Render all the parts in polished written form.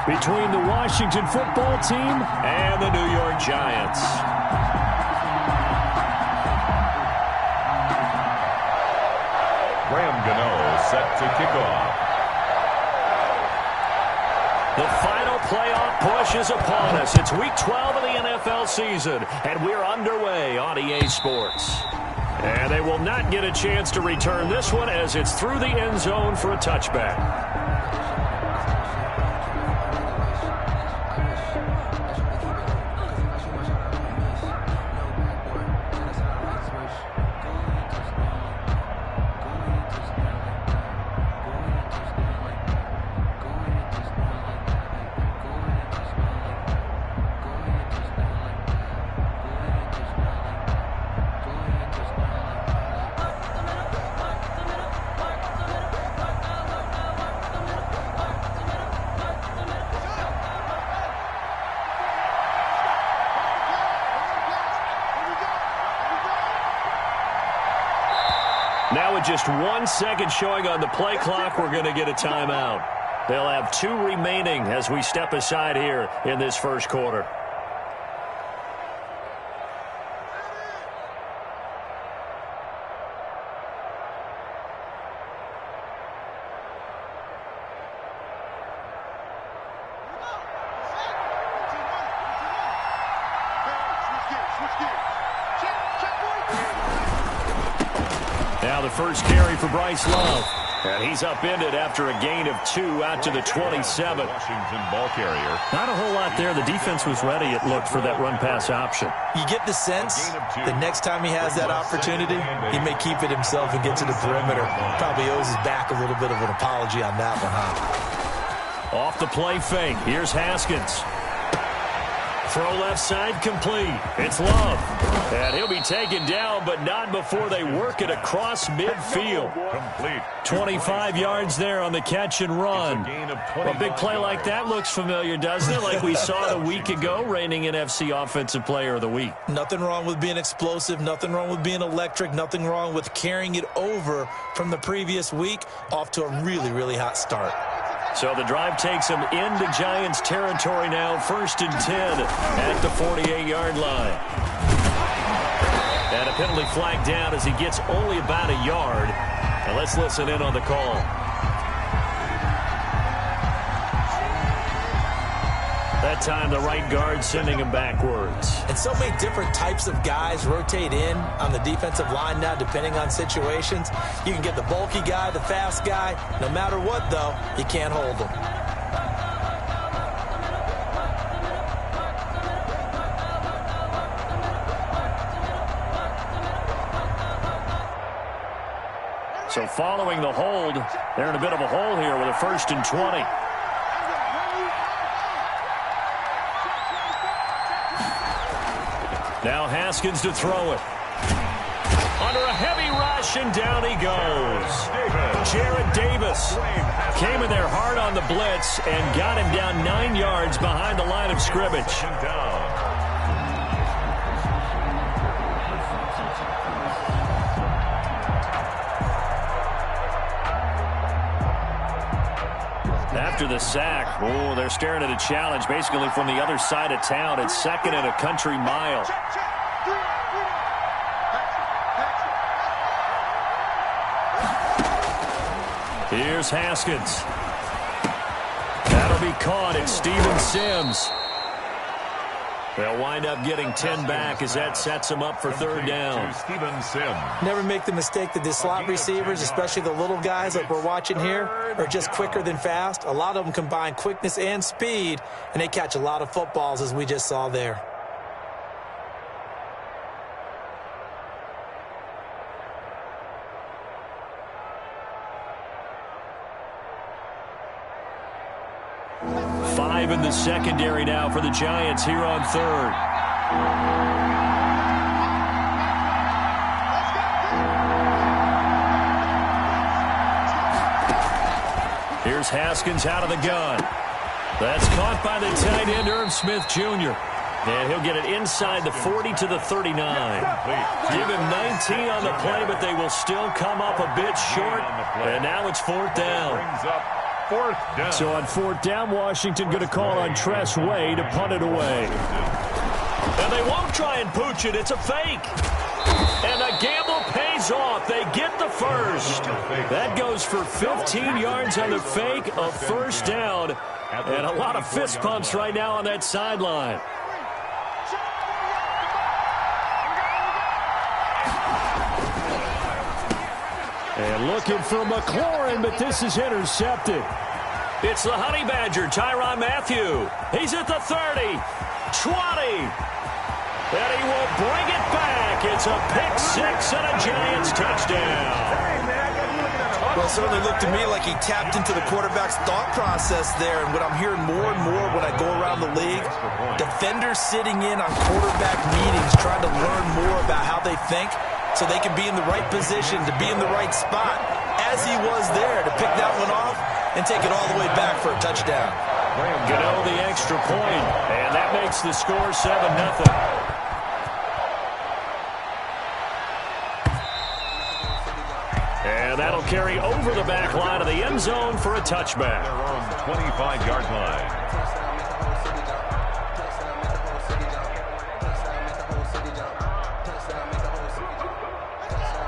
between the Washington football team and the New York Giants. Graham Gano set to kick off. The final playoff push is upon us. It's Week 12 of the NFL season, and we're underway on EA Sports. And they will not get a chance to return this one as it's through the end zone for a touchback. Now with just 1 second showing on the play clock, we're going to get a timeout. They'll have 2 remaining as we step aside here in this first quarter. Now the first carry for Bryce Love. And he's upended after a gain of 2 out to the 27. Washington ball carrier. Not a whole lot there. The defense was ready, it looked, for that run-pass option. You get the sense the next time he has that opportunity, he may keep it himself and get to the perimeter. Probably owes his back a little bit of an apology on that one, huh? Off the play fake. Here's Haskins. Throw left side complete. It's Love. And he'll be taken down, but not before they work it across midfield. Complete. 25 yards there on the catch and run. A big play like that looks familiar, doesn't it? Like we saw a week ago, reigning NFC Offensive Player of the Week. Nothing wrong with being explosive. Nothing wrong with being electric. Nothing wrong with carrying it over from the previous week off to a really, really hot start. So the drive takes him into Giants territory now, 1st and 10 at the 48-yard line. And a penalty flag down as he gets only about a yard. And let's listen in on the call. That time the right guard sending him backwards. And so many different types of guys rotate in on the defensive line now depending on situations. You can get the bulky guy, the fast guy. No matter what, though, you can't hold them. So following the hold, they're in a bit of a hole here with a 1st and 20. Now Haskins to throw it. Under a heavy rush, and down he goes. Jared Davis came in there hard on the blitz and got him down 9 yards behind the line of scrimmage. After the sack, they're staring at a challenge basically from the other side of town. It's 2nd and a country mile. Here's Haskins. That'll be caught. It's Steven Sims. They'll wind up getting 10 back as that sets them up for 3rd down. Steven Sims. Never make the mistake that the slot receivers, especially the little guys like we're watching here, are just quicker than fast. A lot of them combine quickness and speed, and they catch a lot of footballs, as we just saw there. Five in the secondary now for the Giants here on 3rd. Here's Haskins out of the gun. That's caught by the tight end, Irv Smith Jr. And he'll get it inside the 40 to the 39. Give him 19 on the play, but they will still come up a bit short. And now it's 4th down. Brings up 4th down. So on 4th down, Washington going to call on Tress Way to punt it away. And they won't try and pooch it. It's a fake. And the gamble pays off. They get the first. That goes for 15 yards on the fake, a 1st down. And a lot of fist pumps right now on that sideline. And looking for McLaurin, but this is intercepted. It's the Honey Badger, Tyrann Mathieu. He's at the 30, 20. And he will bring it back. It's a pick 6 and a Giants touchdown. Well, it certainly looked to me like he tapped into the quarterback's thought process there. And what I'm hearing more and more when I go around the league, defenders sitting in on quarterback meetings trying to learn more about how they think so they can be in the right position, to be in the right spot, as he was there, to pick that one off and take it all the way back for a touchdown. Gano the extra point, and that makes the score 7-0. And that'll carry over the back line of the end zone for a touchback. Their own 25-yard line.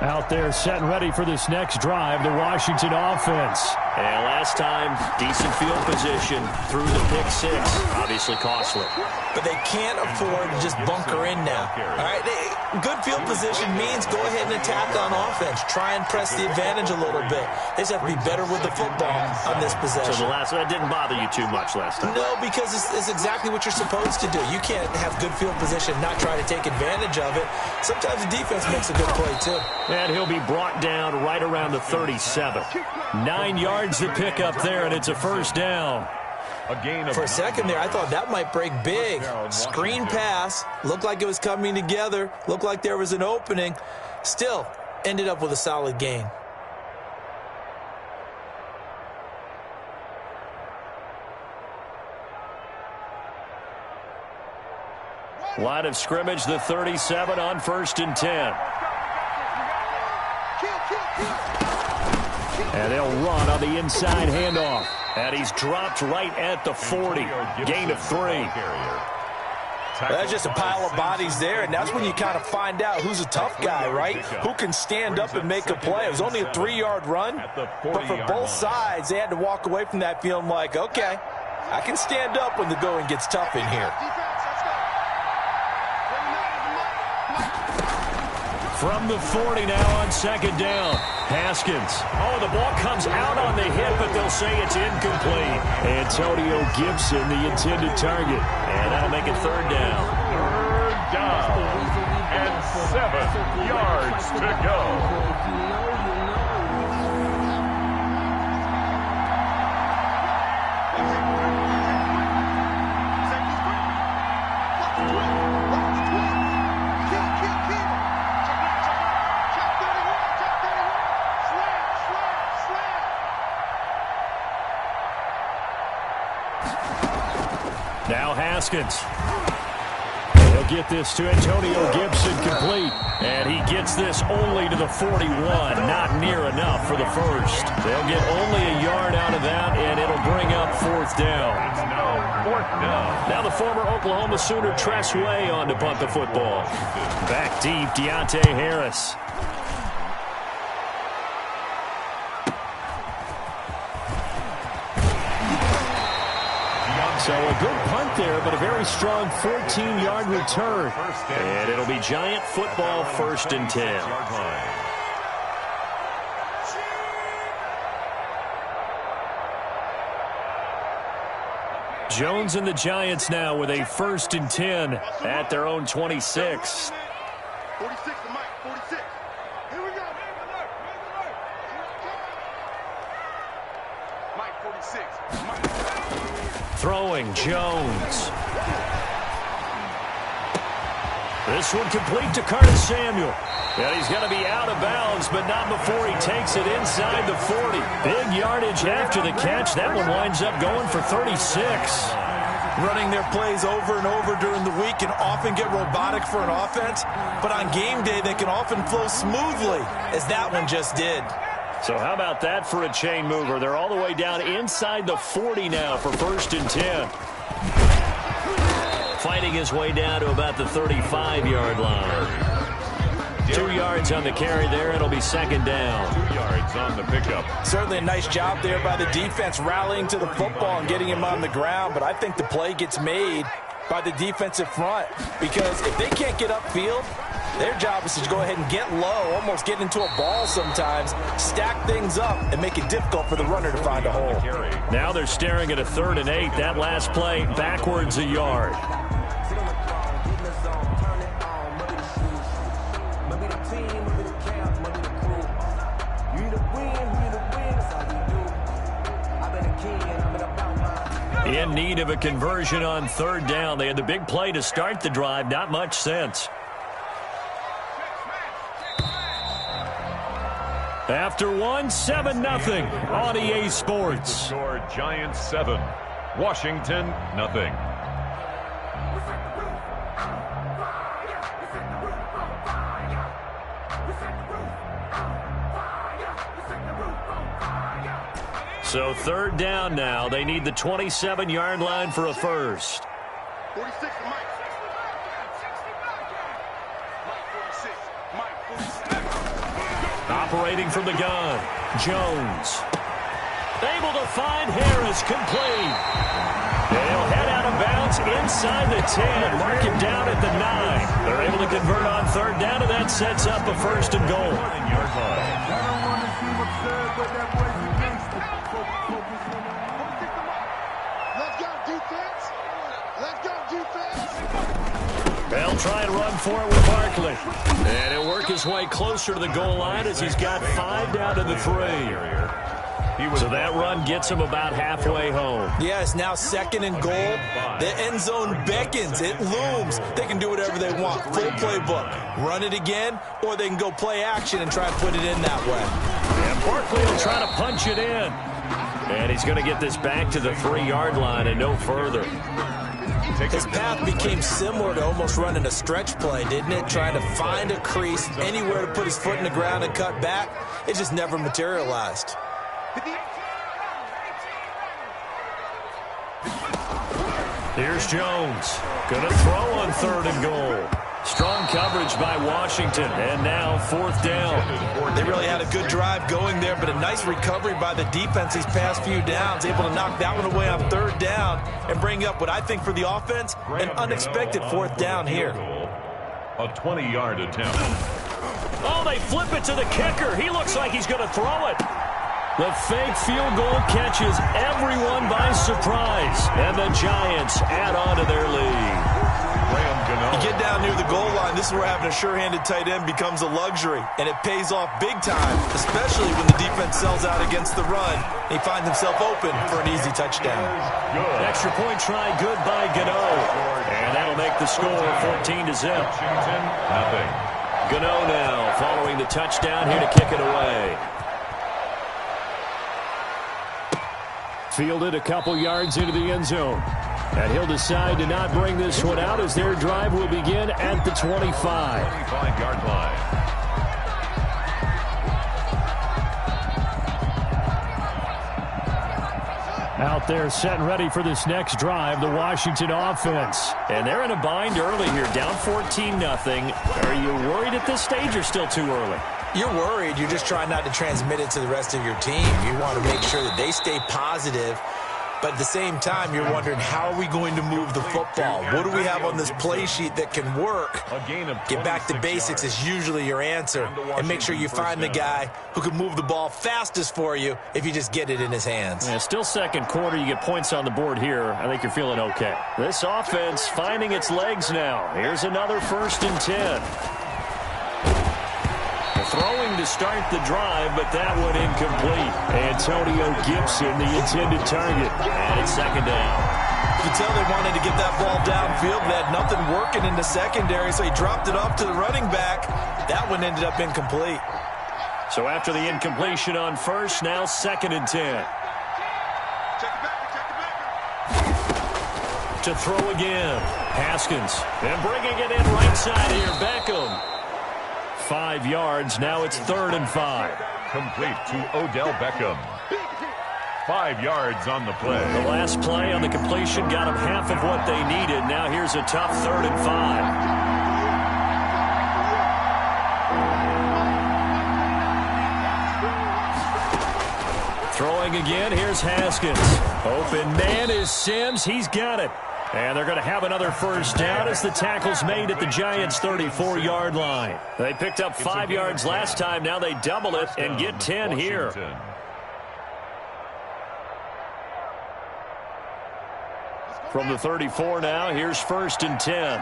Out there set and ready for this next drive, the Washington offense. And last time, decent field position through the pick 6. Obviously costly. But they can't afford to just bunker in now. All right, good field position means go ahead and attack on offense. Try and press the advantage a little bit. They just have to be better with the football on this possession. So that didn't bother you too much last time? No, because it's exactly what you're supposed to do. You can't have good field position, not try to take advantage of it. Sometimes the defense makes a good play, too. And he'll be brought down right around the 37. 9 yards to pick up there, and it's a 1st down. For a second there, I thought that might break big. Screen pass. Looked like it was coming together. Looked like there was an opening. Still, ended up with a solid gain. Line of scrimmage, the 37 on 1st and 10. And they'll run on the inside handoff. And he's dropped right at the 40. Gain of 3. That's just a pile of bodies there, and that's when you kind of find out who's a tough guy, right? Who can stand up and make a play. It was only a 3-yard run, but for both sides, they had to walk away from that feeling like, okay, I can stand up when the going gets tough in here. From the 40 now on 2nd down. Haskins. Oh, the ball comes out on the hit, but they'll say it's incomplete. Antonio Gibson, the intended target. And that'll make it 3rd down. 3rd down. And 7 yards to go. Now Haskins. He'll get this to Antonio Gibson complete. And he gets this only to the 41. Not near enough for the 1st. They'll get only a yard out of that, and it'll bring up 4th down. It's now 4th down. Now the former Oklahoma Sooner Tress Way on to punt the football. Back deep, Deontay Harris. So a good punt there, but a very strong 14-yard return. And it'll be Giant football, 1st and 10. Jones and the Giants now with a 1st and 10 at their own 26. 46 to Mike, 46. Here we go. Mike, 46. Mike. Throwing, Jones. This one complete to Curtis Samuel. And he's going to be out of bounds, but not before he takes it inside the 40. Big yardage after the catch. That one winds up going for 36. Running their plays over and over during the week can often get robotic for an offense, but on game day they can often flow smoothly, as that one just did. So how about that for a chain mover? They're all the way down inside the 40 now for 1st and 10. Fighting his way down to about the 35-yard line. 2 yards on the carry there. It'll be 2nd down. 2 yards on the pickup. Certainly a nice job there by the defense rallying to the football and getting him on the ground. But I think the play gets made by the defensive front, because if they can't get upfield, their job is to go ahead and get low, almost get into a ball sometimes, stack things up, and make it difficult for the runner to find a hole. Now they're staring at a 3rd and 8. That last play backwards a yard. In need of a conversion on 3rd down. They had the big play to start the drive. Not much sense. After 1, 7-0 on EA Sports. Score Giants 7, Washington nothing. So 3rd down now. They need the 27-yard line for a first. 46 to Mike. Mike 46. Operating from the gun, Jones. Able to find Harris, complete. They'll head out of bounds inside the 10. Mark him down at the 9. They're able to convert on 3rd down, and that sets up a 1st and goal. 1-yard line. Let's go, defense. Let's go, defense. They'll try and run for it with Barkley. And he'll work his way closer to the goal line as he's got 5 down to the 3. So that run gets him about halfway home. Yeah, it's now 2nd and goal. The end zone beckons. It looms. They can do whatever they want. Full playbook. Run it again, or they can go play action and try and put it in that way. And Barkley will try to punch it in. And he's going to get this back to the 3-yard line and no further. His path became similar to almost running a stretch play, didn't it? Trying to find a crease, anywhere to put his foot in the ground and cut back. It just never materialized. Here's Jones. Going to throw on 3rd and goal. Strong coverage by Washington, and now 4th down. They really had a good drive going there, but a nice recovery by the defense these past few downs, able to knock that one away on 3rd down and bring up what I think for the offense, an unexpected 4th down here. A 20-yard attempt. Oh, they flip it to the kicker. He looks like he's going to throw it. The fake field goal catches everyone by surprise, and the Giants add on to their lead. You get down near the goal line, this is where having a sure-handed tight end becomes a luxury, and it pays off big time, especially when the defense sells out against the run. He finds himself open for an easy touchdown. Extra point try good by Gano, and that'll make the score 14-0. Washington nothing. Gano now following the touchdown here to kick it away. Fielded a couple yards into the end zone. And he'll decide to not bring this one out as their drive will begin at the 25. 25-yard line. Out there set and ready for this next drive, the Washington offense. And they're in a bind early here, down 14-0. Are you worried at this stage or still too early? You're worried. You're just trying not to transmit it to the rest of your team. You want to make sure that they stay positive. But at the same time, you're wondering, how are we going to move the football? What do we have on this play sheet that can work? Get back to basics is usually your answer. And make sure you find the guy who can move the ball fastest for you if you just get it in his hands. Yeah, still 2nd quarter. You get points on the board here. I think you're feeling okay. This offense finding its legs now. Here's another 1st and 10. Throwing to start the drive, but that one incomplete. Antonio Gibson, the intended target. And it's 2nd down. You can tell they wanted to get that ball downfield. They had nothing working in the secondary, so he dropped it off to the running back. That one ended up incomplete. So after the incompletion on 1st, now 2nd and 10. Check it back. To throw again. Haskins. And bringing it in right side here, Beckham. 5 yards. Now it's 3rd and 5. Complete to Odell Beckham. 5 yards on the play. The last play on the completion got them half of what they needed. Now here's a tough 3rd and 5. Throwing again, here's Haskins. Open man is Sims. He's got it. And they're going to have another first down as the tackle's made at the Giants' 34-yard line. They picked up 5 yards last time. Now they double it and get 10 here. From the 34 now, here's 1st and 10.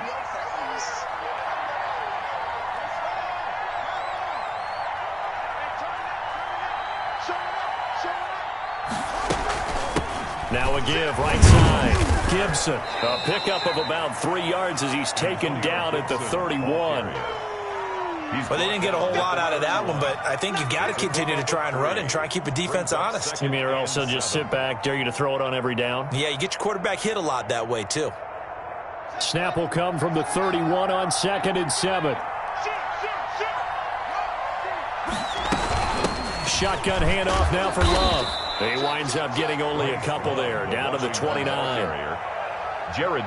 Now a give, right side. Gibson, a pickup of about 3 yards as he's taken down at the 31. Well, they didn't get a whole lot out of that one, but I think you got to continue to try and run and try and keep a defense honest. You mean or also just sit back, dare you to throw it on every down? Yeah, you get your quarterback hit a lot that way, too. Snap will come from the 31 on 2nd and 7. Shotgun handoff now for Love. He winds up getting only a couple there, down to the 29.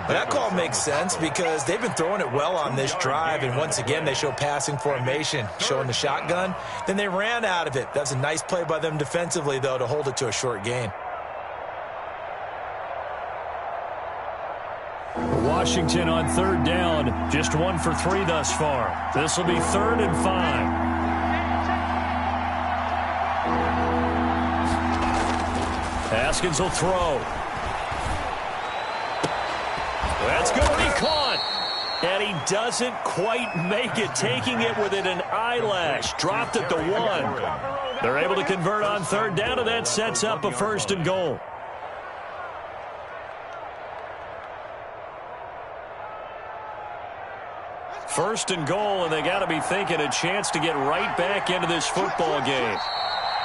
That call makes sense because they've been throwing it well on this drive, and once again they show passing formation, showing the shotgun. Then they ran out of it. That's a nice play by them defensively, though, to hold it to a short gain. Washington on 3rd down, just 1 for 3 thus far. This will be 3rd and 5. Haskins will throw. That's going to be caught. And he doesn't quite make it, taking it within an eyelash. Dropped at the 1. They're able to convert on 3rd down, and that sets up a 1st and goal. First and goal, and they got to be thinking a chance to get right back into this football game.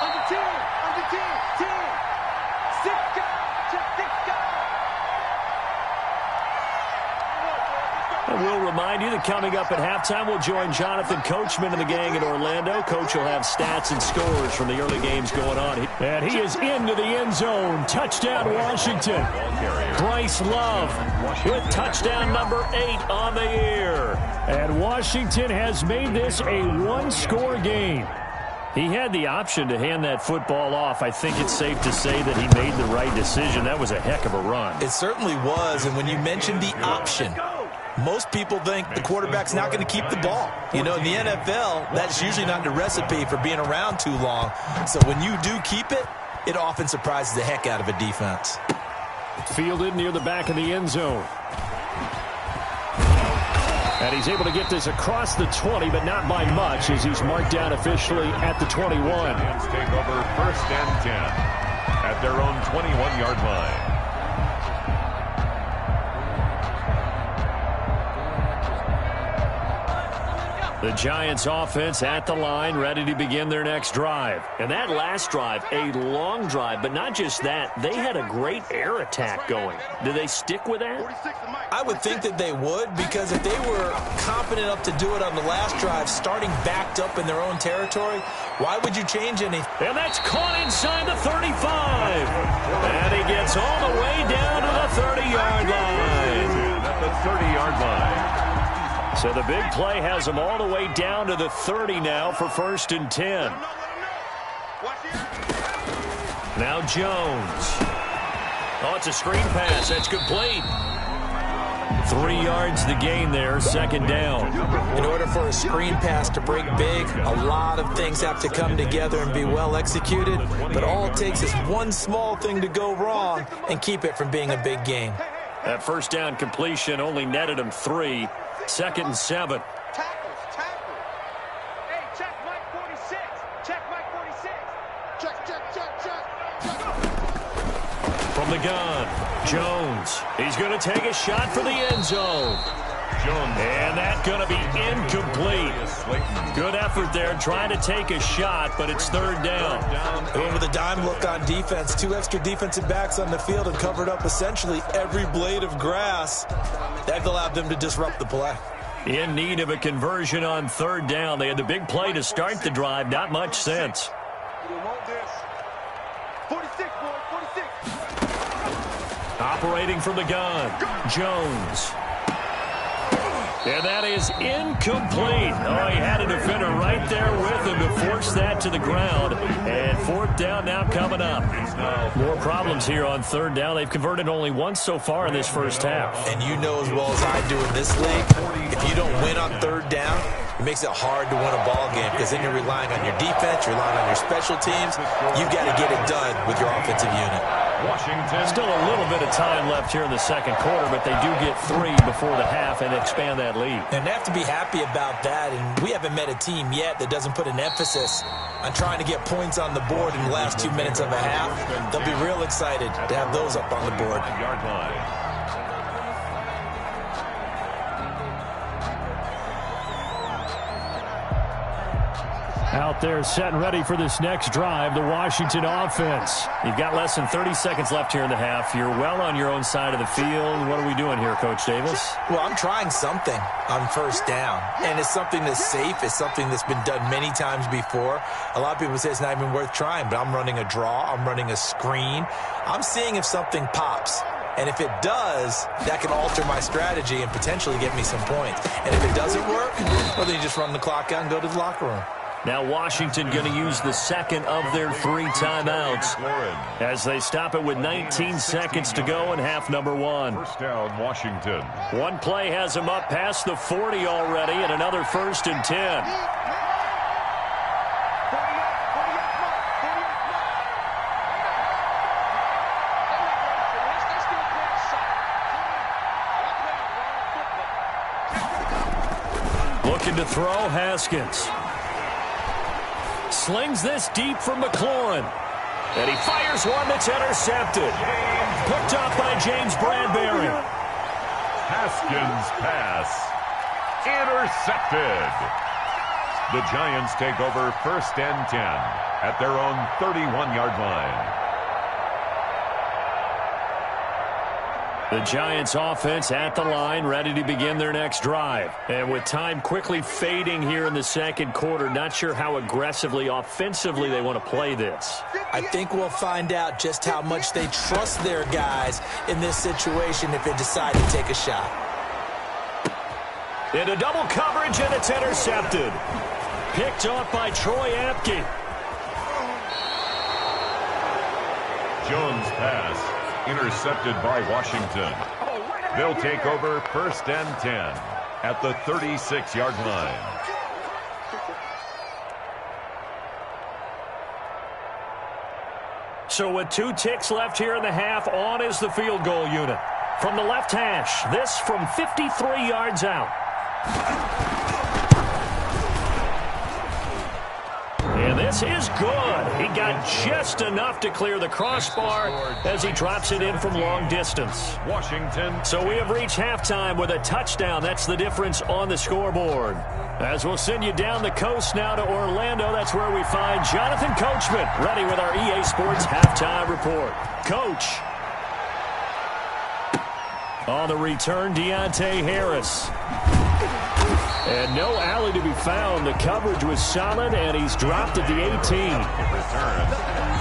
Under 10, under 10, 10. 6 guys, just 6 guys. And we'll remind you that coming up at halftime, we'll join Jonathan Coachman and the gang in Orlando. Coach will have stats and scores from the early games going on. And he is into the end zone. Touchdown, Washington. Bryce Love with touchdown number 8 on the year. And Washington has made this a one-score game. He had the option to hand that football off. I think it's safe to say that he made the right decision. That was a heck of a run. It certainly was, and when you mentioned the option, most people think the quarterback's not going to keep the ball. You know, in the NFL, that's usually not the recipe for being around too long. So when you do keep it, it often surprises the heck out of a defense. Fielded near the back of the end zone. And he's able to get this across the 20, but not by much, as he's marked down officially at the 21. Giants take over 1st and 10 at their own 21-yard line. The Giants offense at the line, ready to begin their next drive. And that last drive, a long drive, but not just that. They had a great air attack going. Do they stick with that? I would think that they would, because if they were competent enough to do it on the last drive, starting backed up in their own territory, why would you change anything? And that's caught inside the 35. And he gets all the way down to the 30-yard line. At the 30-yard line. So the big play has him all the way down to the 30 now for 1st and 10. Now Jones. Oh, it's a screen pass. That's complete. 3 yards the gain there, 2nd down. In order for a screen pass to break big, a lot of things have to come together and be well executed. But all it takes is one small thing to go wrong and keep it from being a big gain. That 1st down completion only netted him 3. 2nd and 7. Tackles. Hey, check Mike 46. Check Mike 46. Check. From the gun, Jones. He's going to take a shot for the end zone. And that's going to be incomplete. Good effort there trying to take a shot, but it's 3rd down. They went with a dime look on defense. 2 extra defensive backs on the field and covered up essentially every blade of grass. That allowed them to disrupt the play. In need of a conversion on 3rd down. They had the big play to start the drive. Not much sense. They want this. 46, boy, 46. Operating from the gun, Jones. And that is incomplete. Oh, he had a defender right there with him to force that to the ground. And fourth down now coming up. More problems here on third down. They've converted only once so far in this first half. And you know as well as I do in this league, if you don't win on third down, it makes it hard to win a ball game because then you're relying on your defense, you're relying on your special teams. You've got to get it done with your offensive unit. Washington. Still a little bit of time left here in the second quarter, but they do get 3 before the half and expand that lead. And they have to be happy about that, and we haven't met a team yet that doesn't put an emphasis on trying to get points on the board in the last 2 minutes of a half. They'll be real excited to have those up on the board. Yard line. Out there set and ready for this next drive, the Washington offense. You've got less than 30 seconds left here in the half. You're well on your own side of the field. What are we doing here, Coach Davis? Well, I'm trying something on first down, and it's something that's safe. It's something that's been done many times before. A lot of people say it's not even worth trying, but I'm running a draw. I'm running a screen. I'm seeing if something pops. And if it does, that can alter my strategy and potentially get me some points. And if it doesn't work, well, then you just run the clock out and go to the locker room. Now Washington going to use the second of their 3 timeouts as they stop it with 19 seconds to go in half number 1. First down, Washington. One play has them up past the 40 already, and another 1st and 10. Looking to throw, Haskins. Slings this deep from McLaurin. And he fires one that's intercepted. Picked up by James Bradbury. Haskins pass. Intercepted. The Giants take over 1st and 10 at their own 31-yard line. The Giants offense at the line, ready to begin their next drive. And with time quickly fading here in the second quarter, not sure how aggressively, offensively they want to play this. I think we'll find out just how much they trust their guys in this situation if they decide to take a shot. Into double coverage, and it's intercepted. Picked off by Troy Apke. Jones pass. Intercepted by Washington. They'll take over 1st and 10 at the 36-yard line. So with 2 ticks left here in the half, on is the field goal unit. From the left hash, this from 53 yards out. And this is good. He got just enough to clear the crossbar as he drops it in from long distance. Washington. So we have reached halftime with a touchdown. That's the difference on the scoreboard. As we'll send you down the coast now to Orlando, that's where we find Jonathan Coachman, ready with our EA Sports halftime report. Coach. On the return, Deontay Harris. And no alley to be found. The coverage was solid, and he's dropped at the 18. Return.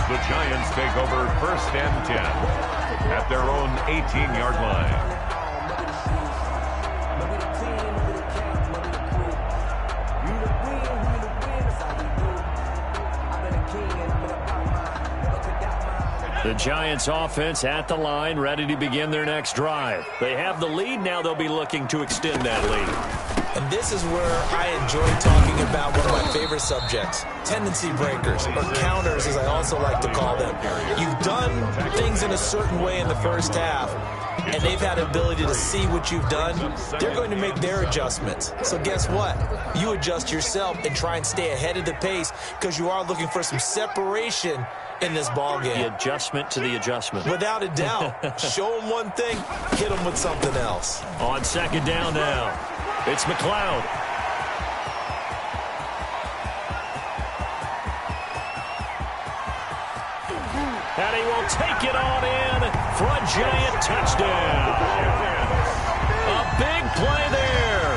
The Giants take over 1st and 10 at their own 18-yard line. The Giants offense at the line, ready to begin their next drive. They have the lead. Now they'll be looking to extend that lead. And this is where I enjoy talking about one of my favorite subjects, tendency breakers, or counters as I also like to call them. You've done things in a certain way in the first half, and they've had the ability to see what you've done. They're going to make their adjustments. So guess what? You adjust yourself and try and stay ahead of the pace because you are looking for some separation in this ball game. The adjustment to the adjustment. Without a doubt. Show them one thing, hit them with something else. On second down now, it's McLeod. And he will take it on in for a giant touchdown. A big play there.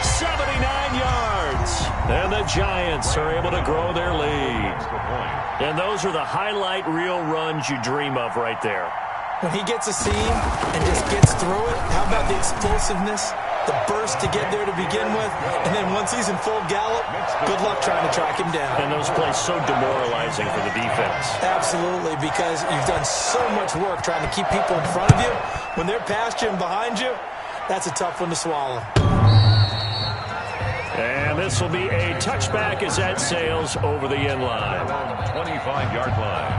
79 yards. And the Giants are able to grow their lead. And those are the highlight reel runs you dream of right there. When he gets a seam and just gets through it, how about the explosiveness, the burst to get there to begin with, and then once he's in full gallop, good luck trying to track him down. And those plays so demoralizing for the defense. Absolutely, because you've done so much work trying to keep people in front of you. When they're past you and behind you, that's a tough one to swallow. And this will be a touchback as that sails over the end line. 25-yard line.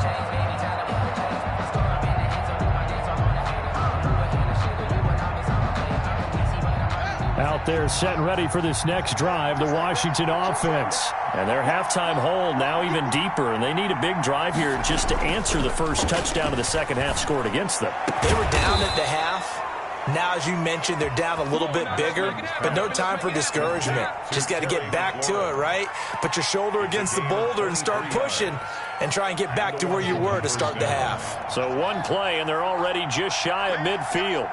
Out there set and ready for this next drive, the Washington offense. And their halftime hole now even deeper, and they need a big drive here just to answer the first touchdown of the second half scored against them. They were down at the half. Now, as you mentioned, they're down a little bit bigger, but no time for discouragement. Just got to get back to it, right? Put your shoulder against the boulder and start pushing and try and get back to where you were to start the half. So one play, and they're already just shy of midfield.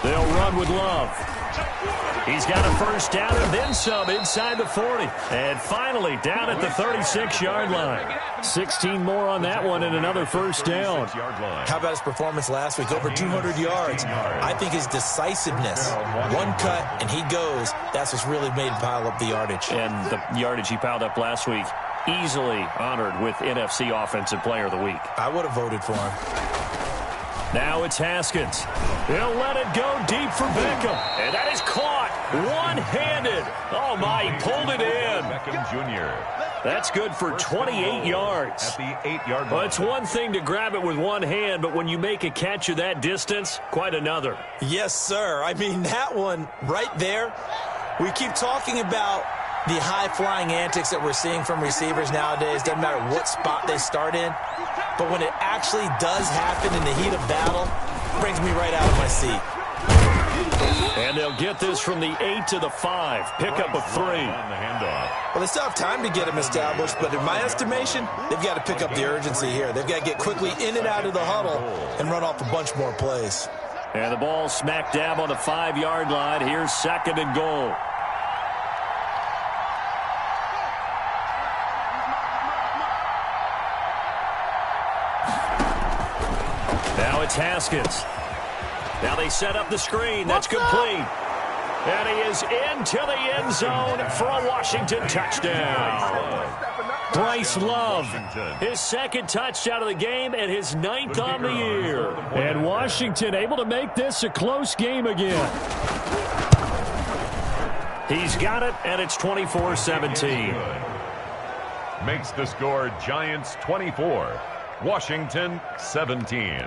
They'll run with Love. He's got a first down and then some inside the 40. And finally down at the 36-yard line. 16 more on that one and another first down. How about his performance last week? Over 200 yards. I think his decisiveness, one cut and he goes, that's what's really made him pile up the yardage. And the yardage he piled up last week, easily honored with NFC Offensive Player of the Week. I would have voted for him. Now it's Haskins. He'll let it go deep for Beckham. And that is caught one-handed. Oh, my, he pulled it in. Beckham Jr. That's good for 28 yards. At the 8-yard line. Well, it's one thing to grab it with one hand, but when you make a catch of that distance, quite another. Yes, sir. I mean, that one right there, we keep talking about the high-flying antics that we're seeing from receivers nowadays. Doesn't matter what spot they start in. But when it actually does happen in the heat of battle, it brings me right out of my seat. And they'll get this from the 8 to the 5. Pickup of 3. On the handoff. Well, they still have time to get him established, but in my estimation, they've got to pick up the urgency here. They've got to get quickly in and out of the huddle and run off a bunch more plays. And the ball smack dab on the 5-yard line. Here's second and goal. Now it's Haskins. Now they set up the screen. That's complete. And he is into the end zone for a Washington touchdown. Bryce Love, his second touchdown of the game and his 9th on the year. And Washington able to make this a close game again. He's got it, and it's 24-17. Makes the score Giants 24, Washington 17.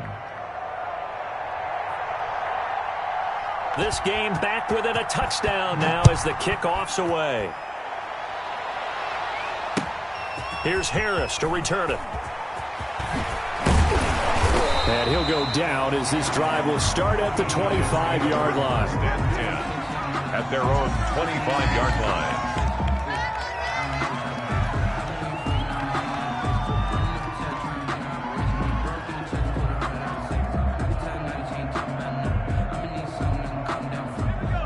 This game back within a touchdown now as the kickoff's away. Here's Harris to return it. And he'll go down as this drive will start at the 25-yard line. At their own 25-yard line.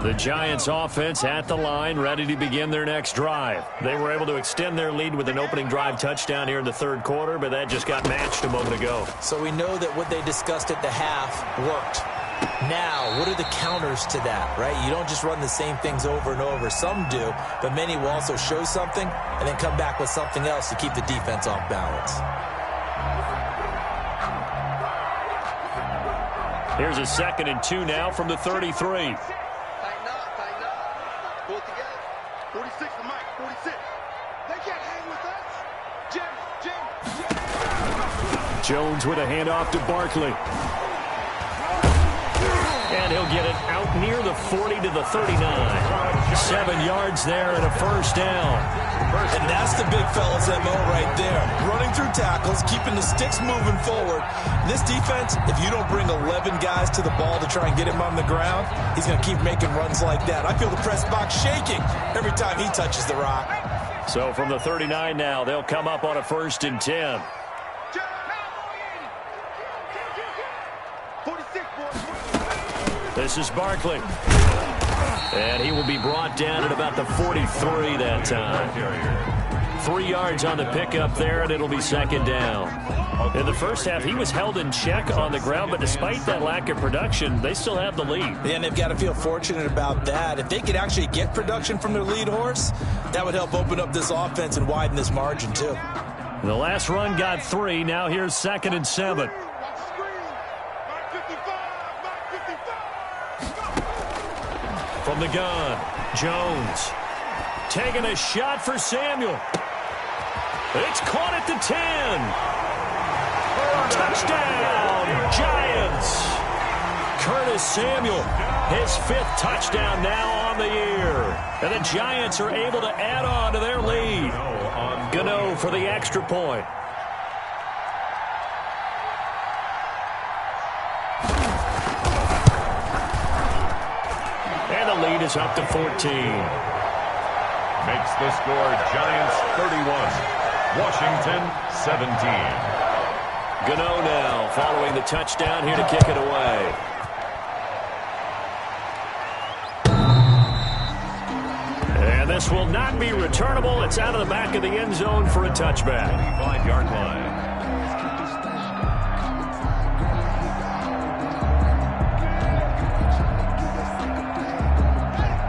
The Giants offense at the line, ready to begin their next drive. They were able to extend their lead with an opening drive touchdown here in the third quarter, but that just got matched a moment ago. So we know that what they discussed at the half worked. Now, what are the counters to that, right? You don't just run the same things over and over. Some do, but many will also show something and then come back with something else to keep the defense off balance. Here's a 2nd and 2 now from the 33. Pull it together. 46 to Mike. 46. They can't hang with us. Jim. Jones with a handoff to Barkley. And he'll get it out near the 40 to the 39. 7 yards there and a first down. And that's the big fella's MO right there. Running through tackles, keeping the sticks moving forward. This defense, if you don't bring 11 guys to the ball to try and get him on the ground, he's going to keep making runs like that. I feel the press box shaking every time he touches the rock. So from the 39 now, they'll come up on a 1st and 10. 46, boys. This is Barkley. And he will be brought down at about the 43 that time. 3 yards on the pickup there, and it'll be second down. In the first half, he was held in check on the ground, but despite that lack of production, they still have the lead. And they've got to feel fortunate about that. If they could actually get production from their lead horse, that would help open up this offense and widen this margin, too. The last run got 3. Now here's 2nd and 7. From the gun, Jones taking a shot for Samuel. It's caught at the 10. Touchdown, Giants. Curtis Samuel, his 5th touchdown now on the year. And the Giants are able to add on to their lead. Gano for the extra point. And the lead is up to 14. Makes the score Giants 31, Washington 17. Gano now following the touchdown here to kick it away. And this will not be returnable. It's out of the back of the end zone for a touchback. 5-yard line.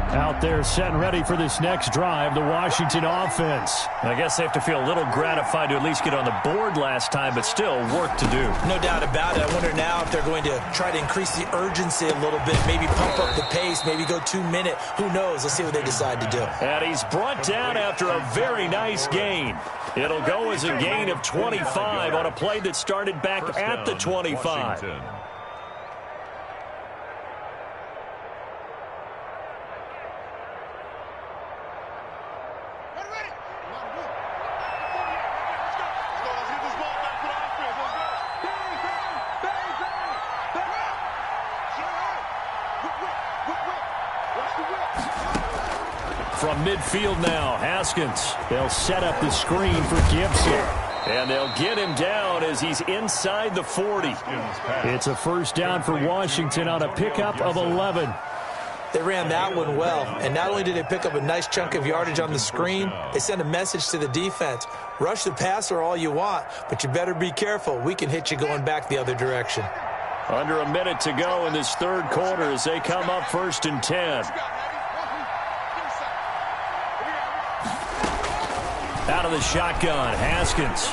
Out there set and ready for this next drive, the Washington offense. I guess they have to feel a little gratified to at least get on the board last time, but still work to do. No doubt about it. I wonder now if they're going to try to increase the urgency a little bit, maybe pump up the pace, maybe go 2-minute. Who knows? Let's see what they decide to do. And he's brought down after a very nice gain. It'll go as a gain of 25 on a play that started back at the 25. Washington. From midfield now, Haskins. They'll set up the screen for Gibson. And they'll get him down as he's inside the 40. It's a first down for Washington on a pickup of 11. They ran that one well, and not only did they pick up a nice chunk of yardage on the screen, they sent a message to the defense. Rush the passer all you want, but you better be careful. We can hit you going back the other direction. Under a minute to go in this third quarter as they come up 1st and 10. Out of the shotgun, Haskins.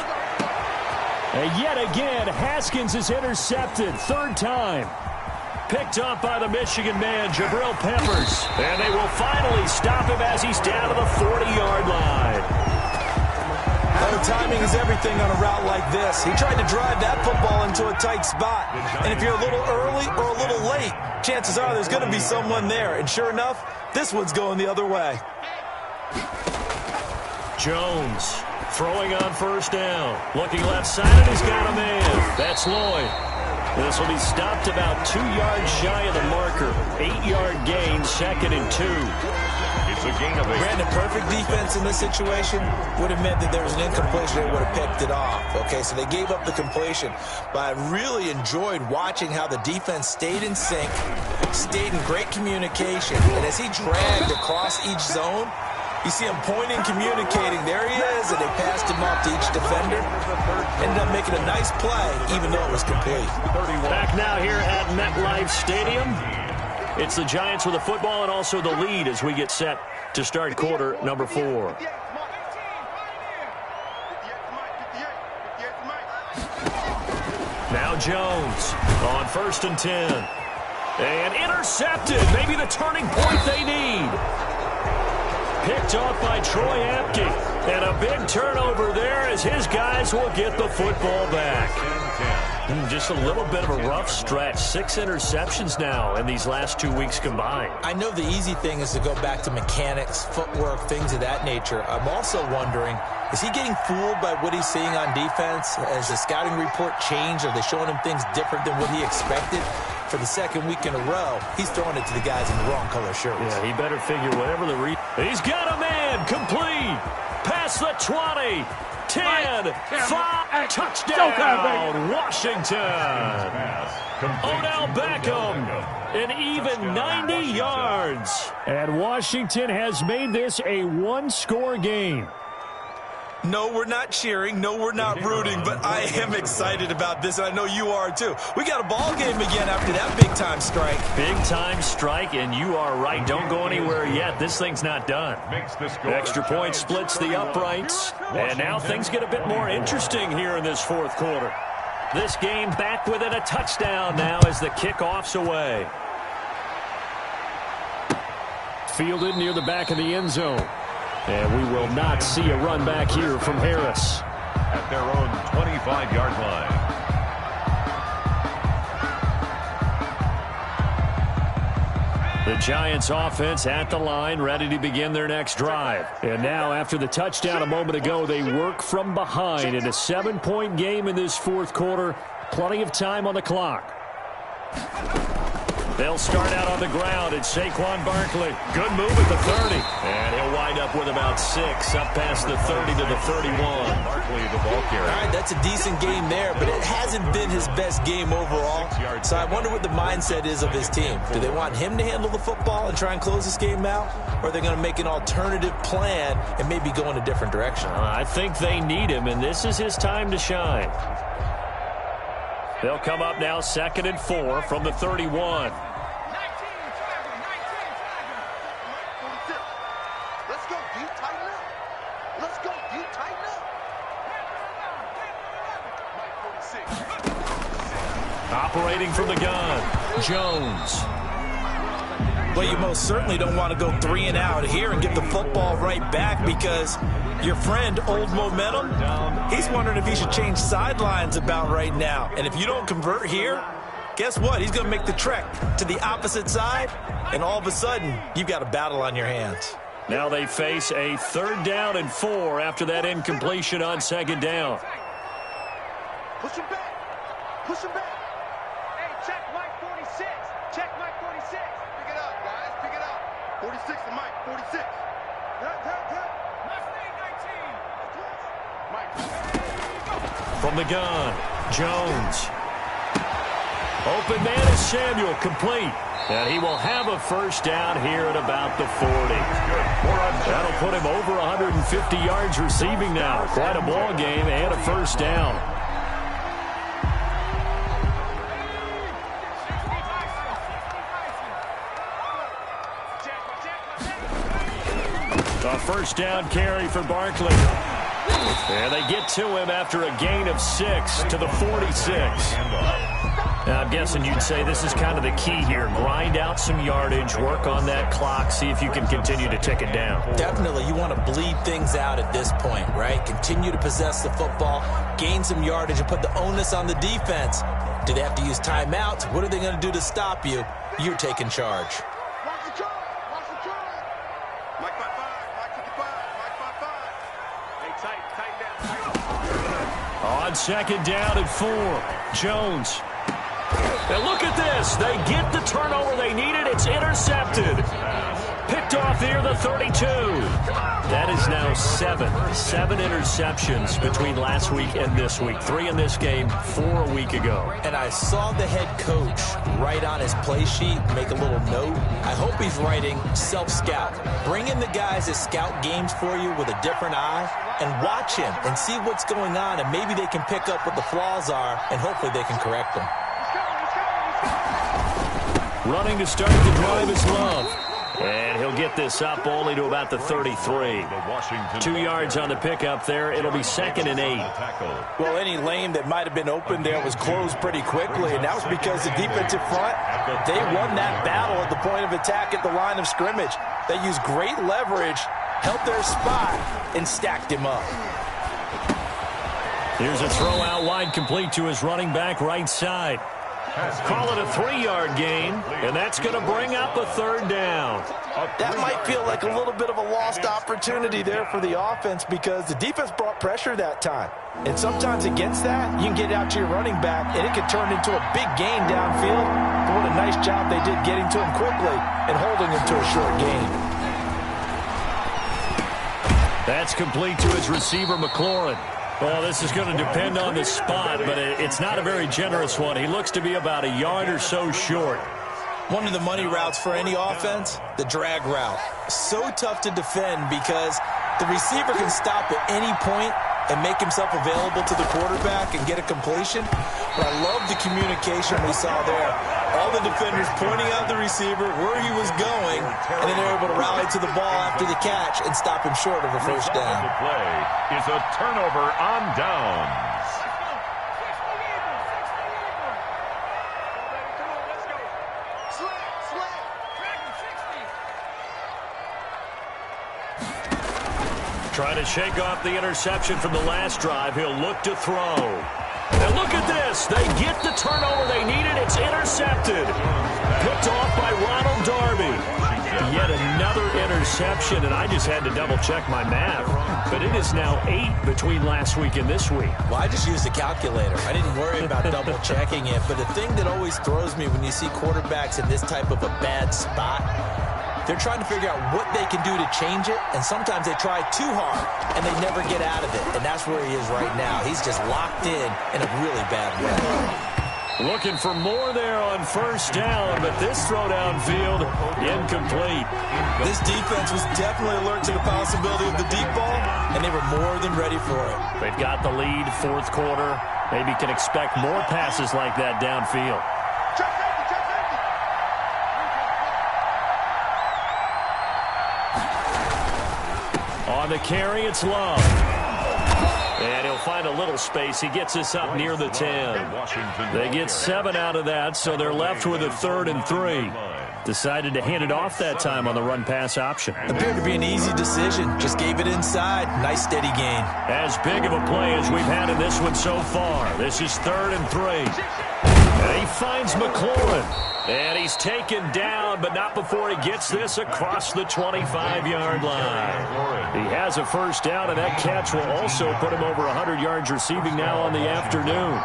And yet again, Haskins is intercepted. 3rd time. Picked up by the Michigan man, Jabril Peppers. And they will finally stop him as he's down to the 40-yard line. Timing is everything on a route like this. He tried to drive that football into a tight spot. And if you're a little early or a little late, chances are there's going to be someone there. And sure enough, this one's going the other way. Jones throwing on 1st down. Looking left side, he's got a man. That's Lloyd. This will be stopped about 2 yards shy of the marker. 8-yard gain, 2nd and 2. It's a gain of 8. Brandon, perfect defense in this situation would have meant that there was an incompletion. They would have picked it off. Okay, so they gave up the completion. But I really enjoyed watching how the defense stayed in sync, stayed in great communication. And as he dragged across each zone, you see him pointing, communicating. There he is, and they passed him off to each defender. Ended up making a nice play, even though it was complete. Back now here at MetLife Stadium. It's the Giants with the football and also the lead as we get set to start quarter number 4. Now Jones on 1st and 10. And intercepted. Maybe the turning point they need. Picked off by Troy Apke. And a big turnover there as his guys will get the football back. Just a little bit of a rough stretch. 6 interceptions now in these last 2 weeks combined. I know the easy thing is to go back to mechanics, footwork, things of that nature. I'm also wondering, is he getting fooled by what he's seeing on defense? Has the scouting report changed? Are they showing him things different than what he expected? For the 2nd week in a row, he's throwing it to the guys in the wrong color shirts. Yeah, he better figure whatever the He's got a man complete. Past the 20. 10, 5, touchdown, Washington. Odell Beckham An even 90 yards. And Washington has made this a one-score game. No, we're not cheering. No, we're not rooting, but I am excited about this, and I know you are too. We got a ball game again after that big-time strike. Big-time strike, and you are right. Don't go anywhere yet. This thing's not done. Extra point splits the uprights, and now things get a bit more interesting here in this fourth quarter. This game back within a touchdown now as the kickoff's away. Fielded near the back of the end zone. And we will not see a run back here from Harris. At their own 25-yard line. The Giants offense at the line, ready to begin their next drive. And now after the touchdown a moment ago, they work from behind in a 7-point game in this fourth quarter. Plenty of time on the clock. They'll start out on the ground. It's Saquon Barkley. Good move at the 30. And he'll wind up with about 6 up past the 30 to the 31. Barkley, the ball carrier. All right, that's a decent game there, but it hasn't been his best game overall. So I wonder what the mindset is of his team. Do they want him to handle the football and try and close this game out? Or are they going to make an alternative plan and maybe go in a different direction? I think they need him, and this is his time to shine. They'll come up now 2nd and 4 from the 31. Operating from the gun, Jones. Well, you most certainly don't want to go 3 and out here and get the football right back because your friend, Old Momentum, he's wondering if he should change sidelines about right now. And if you don't convert here, guess what? He's going to make the trek to the opposite side, and all of a sudden, you've got a battle on your hands. Now they face a 3rd down and 4 after that incompletion on 2nd down. Push him back. Push him back. Hey, check Mike 46. Check Mike 46. Pick it up, guys. Pick it up. 46 to Mike. 46. From the gun, Jones. Open man is Samuel, complete. And he will have a 1st down here at about the 40. That'll put him over 150 yards receiving now. Quite a ball game and a 1st down. A 1st down carry for Barkley. And they get to him after a gain of 6 to the 46. Now, I'm guessing you'd say this is kind of the key here. Grind out some yardage, work on that clock, see if you can continue to tick it down. Definitely, you want to bleed things out at this point, right? Continue to possess the football, gain some yardage, and put the onus on the defense. Do they have to use timeouts? What are they going to do to stop you? You're taking charge. Watch the charge. Watch the charge. Mike 55. Mike 55. Mike 55. Hey, tighten down. On 2nd down and 4, Jones. And look at this. They get the turnover they needed. It's intercepted. Picked off near the 32. That is now 7 interceptions between last week and this week. 3 in this game, 4 a week ago. And I saw the head coach write on his play sheet, make a little note. I hope he's writing self-scout. Bring in the guys that scout games for you with a different eye and watch him and see what's going on, and maybe they can pick up what the flaws are, and hopefully they can correct them. Running to start the drive is Love. And he'll get this up only to about the 33. 2 yards on the pickup there. It'll be 2nd and 8. Well, any lane that might have been open there was closed pretty quickly, and that was because the defensive front, they won that battle at the point of attack at the line of scrimmage. They used great leverage, held their spot, and stacked him up. Here's a throw out wide, complete to his running back right side. Call it a 3-yard gain, and that's going to bring up a 3rd down. That might feel like a little bit of a lost opportunity there for the offense because the defense brought pressure that time. And sometimes against that, you can get out to your running back, and it can turn into a big gain downfield. But what a nice job they did getting to him quickly and holding him to a short gain. That's complete to his receiver, McLaurin. Well, this is going to depend on the spot, but it's not a very generous one. He looks to be about a yard or so short. One of the money routes for any offense, the drag route. So tough to defend because the receiver can stop at any point and make himself available to the quarterback and get a completion. But I love the communication we saw there. All the defenders pointing out the receiver where he was going, and then they're able to rally to the ball after the catch and stop him short of a first down. The play is a turnover on downs. Trying to shake off the interception from the last drive. He'll look to throw. And look at this. They get the turnover they needed. It's intercepted. Picked off by Ronald Darby. Yet another interception, and I just had to double-check my math. But it is now 8 between last week and this week. Well, I just used a calculator. I didn't worry about double-checking it. But the thing that always throws me when you see quarterbacks in this type of a bad spot, they're trying to figure out what they can do to change it, and sometimes they try too hard, and they never get out of it, and that's where he is right now. He's just locked in a really bad way. Looking for more there on first down, but this throw downfield, incomplete. This defense was definitely alert to the possibility of the deep ball, and they were more than ready for it. They've got the lead, fourth quarter. Maybe can expect more passes like that downfield. On the carry, it's Love. And he'll find a little space. He gets this up near the 10. They get 7 out of that, so they're left with a 3rd and 3. Decided to hand it off that time on the run-pass option. Appeared to be an easy decision. Just gave it inside. Nice, steady gain. As big of a play as we've had in this one so far. This is 3rd and 3. And he finds McLaurin. And he's taken down, but not before he gets this across the 25-yard line. He has a first down, and that catch will also put him over 100 yards receiving now on the afternoon.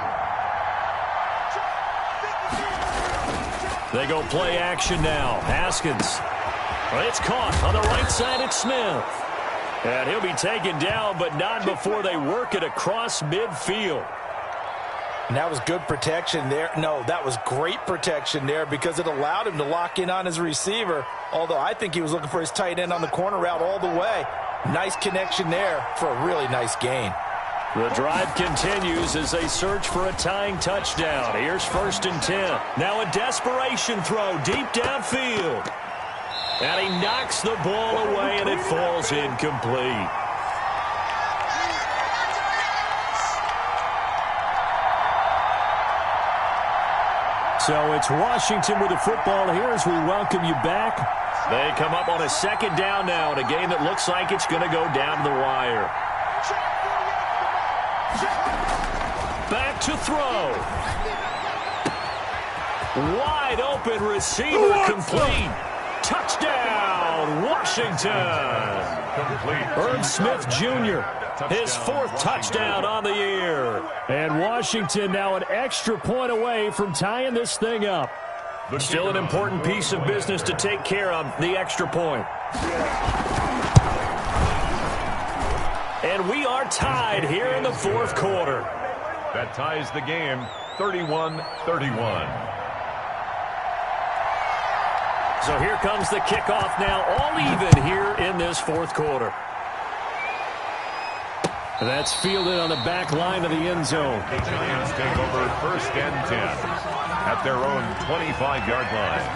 They go play action now. Haskins. Well, it's caught on the right side. It's Smith. And he'll be taken down, but not before they work it across midfield. And that was good protection there. No, that was great protection there because it allowed him to lock in on his receiver, although I think he was looking for his tight end on the corner route all the way. Nice connection there for a really nice gain. The drive continues as they search for a tying touchdown. Here's 1st and 10. Now a desperation throw deep downfield. And he knocks the ball away, and it falls incomplete. So it's Washington with the football here as we welcome you back. They come up on a 2nd down now in a game that looks like it's going to go down to the wire. Back to throw. Wide open receiver complete. Touchdown, Washington. Irv Smith Jr., his 4th touchdown on the year. And Washington now an extra point away from tying this thing up. Still an important piece of business to take care of, the extra point. And we are tied here in the 4th quarter. That ties the game 31-31. So here comes the kickoff now, all even here in this 4th quarter. That's fielded on the back line of the end zone. The Giants take over 1st and 10 at their own 25-yard line.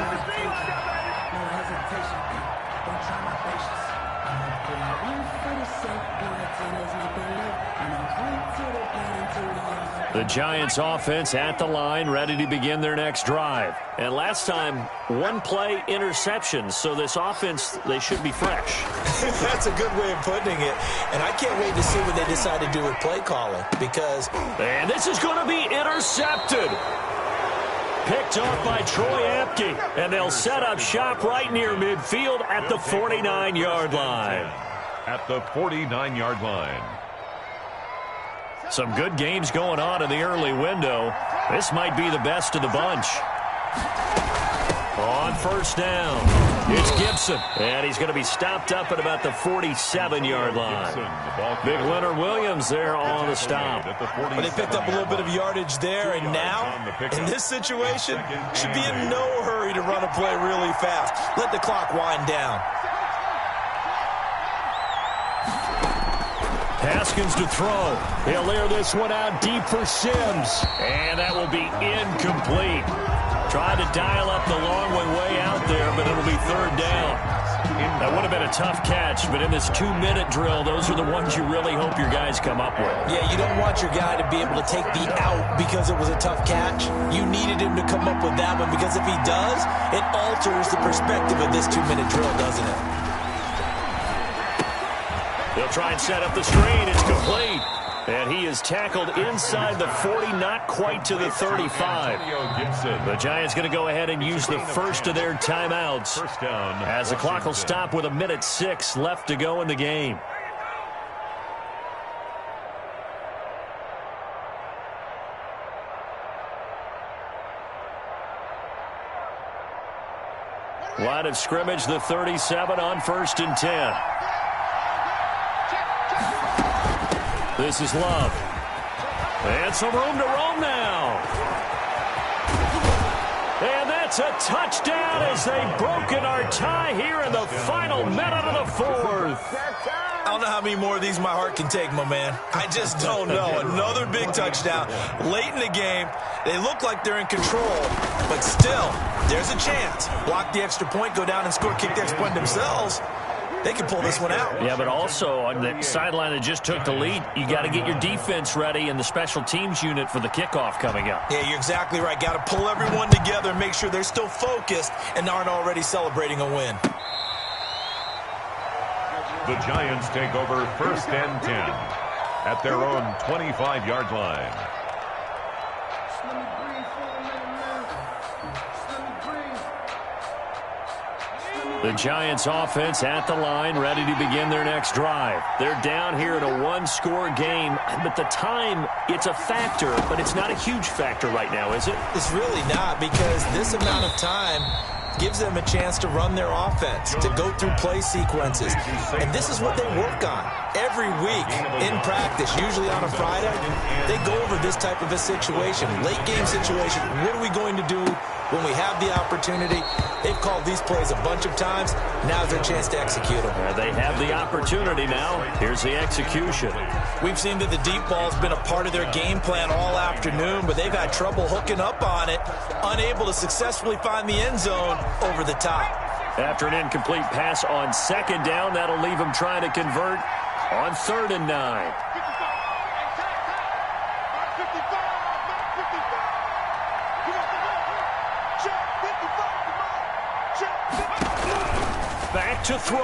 The Giants offense at the line, ready to begin their next drive. And last time, 1 play interceptions, so this offense, they should be fresh. That's a good way of putting it. And I can't wait to see what they decide to do with play calling because... And this is going to be intercepted. Picked off by Troy Apke. And they'll set up shop right near midfield at the 49-yard line. At the 49-yard line. Some good games going on in the early window. This might be the best of the bunch. On first down, it's Gibson. And he's going to be stopped up at about the 47-yard line. Big Leonard Williams there on the stop. Well, they picked up a little bit of yardage there, and now, in this situation, should be in no hurry to run a play really fast. Let the clock wind down. Haskins to throw. He'll air this one out deep for Sims. And that will be incomplete. Tried to dial up the long way out there, but it'll be third down. That would have been a tough catch, but in this 2-minute drill, those are the ones you really hope your guys come up with. Yeah, you don't want your guy to be able to take the out because it was a tough catch. You needed him to come up with that one, because if he does, it alters the perspective of this 2-minute drill, doesn't it? They'll try and set up the screen. It's complete. And he is tackled inside the 40, not quite to the 35. The Giants going to go ahead and use the first of their timeouts as the clock will stop with 1:06 left to go in the game. Line of scrimmage, the 37 on 1st and 10. This is Love. And some room to roam now. And that's a touchdown as they've broken our tie here in the final minute of the fourth. I don't know how many more of these my heart can take, my man. I just don't know. Another big touchdown. Late in the game, they look like they're in control, but still, there's a chance. Block the extra point, go down and score, kick the extra point themselves. They can pull this one out. Yeah, but also on the sideline that just took the lead, you got to get your defense ready and the special teams unit for the kickoff coming up. Yeah, you're exactly right. Got to pull everyone together and make sure they're still focused and aren't already celebrating a win. The Giants take over 1st and 10 at their own 25-yard line. The Giants offense at the line, ready to begin their next drive. They're down here in a 1-score game, but the time, it's a factor, but it's not a huge factor right now, is it? It's really not, because this amount of time gives them a chance to run their offense, to go through play sequences. And this is what they work on every week in practice, usually on a Friday. They go over this type of a situation, late game situation. What are we going to do when we have the opportunity? They've called these plays a bunch of times. Now's their chance to execute them. They have the opportunity now. Here's the execution. We've seen that the deep ball's been a part of their game plan all afternoon, but they've had trouble hooking up on it, unable to successfully find the end zone over the top. After an incomplete pass on 2nd down, that'll leave them trying to convert on 3rd and 9. Back to throw.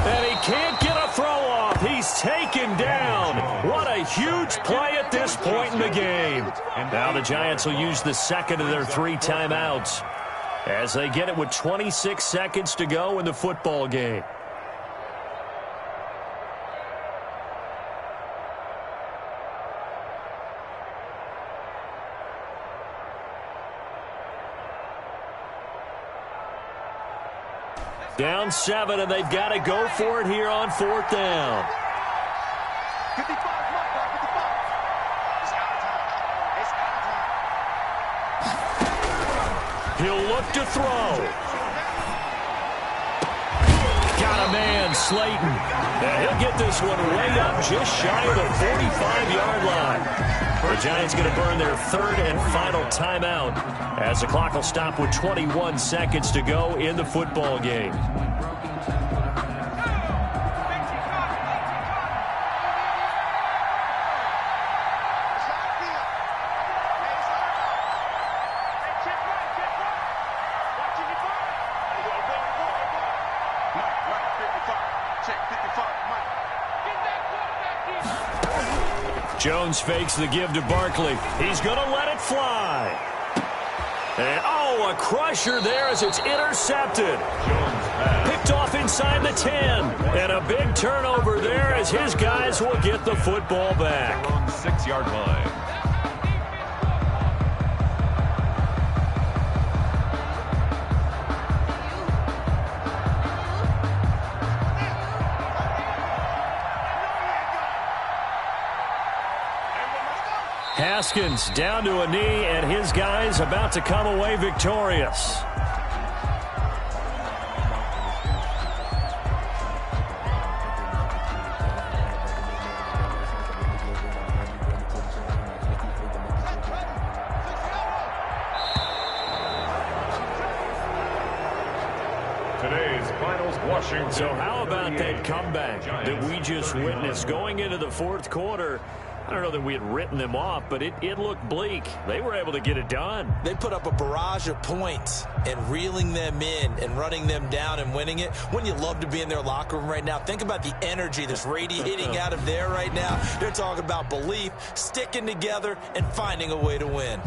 And he can't get a throw off. He's taken down. What a huge play at this point in the game. Now the Giants will use the second of their 3 timeouts as they get it with 26 seconds to go in the football game. Down 7, and they've got to go for it here on 4th down. 55, He'll look to throw. Got a man, Slayton. And he'll get this one way up just shy of the 45-yard line. The Giants going to burn their 3rd and final timeout as the clock will stop with 21 seconds to go in the football game. Jones fakes the give to Barkley. He's going to let it fly. And, oh, a crusher there as it's intercepted. Picked off inside the 10. And a big turnover there as his guys will get the football back. 6-yard line. Haskins down to a knee, and his guys about to come away victorious. Today's finals, Washington. So how about that comeback that we just witnessed going into the fourth quarter? I don't know that we had written them off, but it looked bleak. They were able to get it done. They put up a barrage of points and reeling them in and running them down and winning it. Wouldn't you love to be in their locker room right now? Think about the energy that's radiating out of there right now. They're talking about belief, sticking together, and finding a way to win.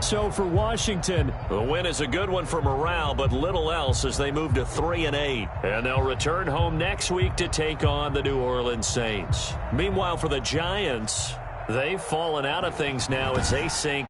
So for Washington, the win is a good one for morale, but little else as they move to 3-8. And they'll return home next week to take on the New Orleans Saints. Meanwhile, for the Giants, they've fallen out of things now as they sink